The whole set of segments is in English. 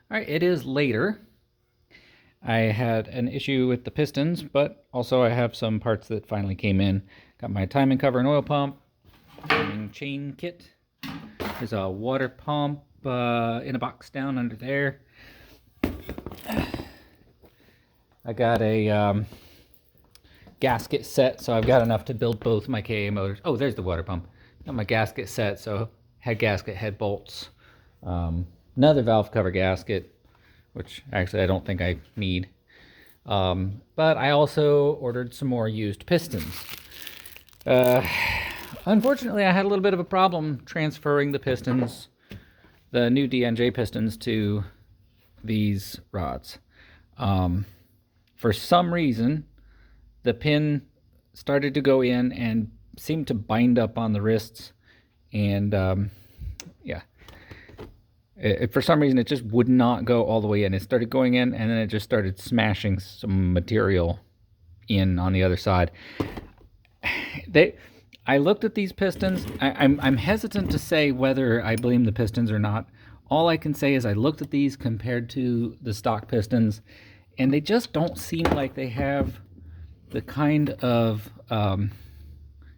All right, it is later. I had an issue with the pistons, but also I have some parts that finally came in. Got my timing cover and oil pump, timing chain kit. There's a water pump in a box down under there. I got a gasket set, so I've got enough to build both my KA motors. Oh, there's the water pump. Got my gasket set, so head gasket, head bolts. Another valve cover gasket, which actually I don't think I need. But I also ordered some more used pistons. Unfortunately, I had a little bit of a problem transferring the pistons, the new DNJ pistons, to these rods. For some reason, the pin started to go in and seemed to bind up on the wrists, and yeah, for some reason it just would not go all the way in. It started going in, and then it just started smashing some material in on the other side. I looked at these pistons. I'm hesitant to say whether I blame the pistons or not. All I can say is I looked at these compared to the stock pistons, and they just don't seem like they have the kind of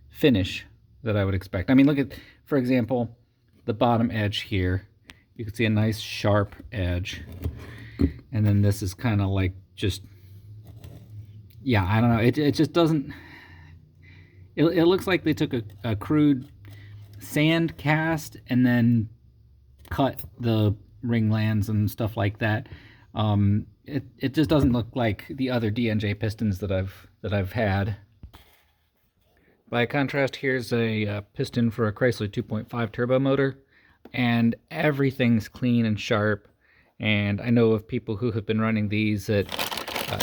finish that I would expect. I mean, look at, for example, the bottom edge here. You can see a nice sharp edge. And then this is kind of like just, yeah, I don't know. It just doesn't, it looks like they took a crude sand cast and then cut the ring lands and stuff like that. It just doesn't look like the other DNJ pistons that I've had. By contrast, here's a piston for a Chrysler 2.5 turbo motor, and everything's clean and sharp. And I know of people who have been running these at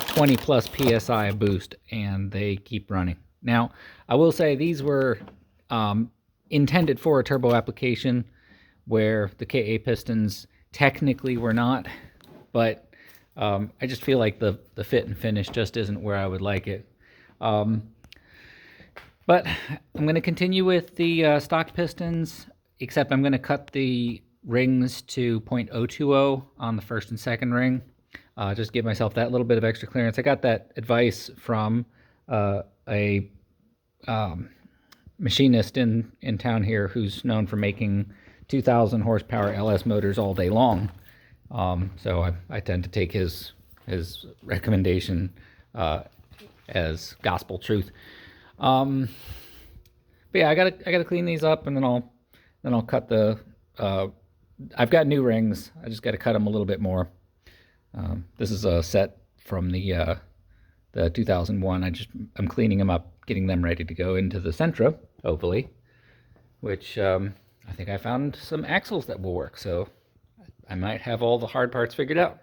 20 plus PSI boost, and they keep running. Now, I will say these were intended for a turbo application, where the KA pistons technically were not, but I just feel like the fit and finish just isn't where I would like it. But I'm going to continue with the stock pistons, except I'm going to cut the rings to 0.020 on the first and second ring. Just give myself that little bit of extra clearance. I got that advice from a machinist in town here who's known for making 2,000 horsepower LS motors all day long. So I tend to take his recommendation as gospel truth. But yeah, I gotta clean these up, and then I'll cut the. I've got new rings. I just got to cut them a little bit more. This is a set from the 2001. I'm cleaning them up, getting them ready to go into the Sentra, hopefully. Which I think I found some axles that will work, so I might have all the hard parts figured out.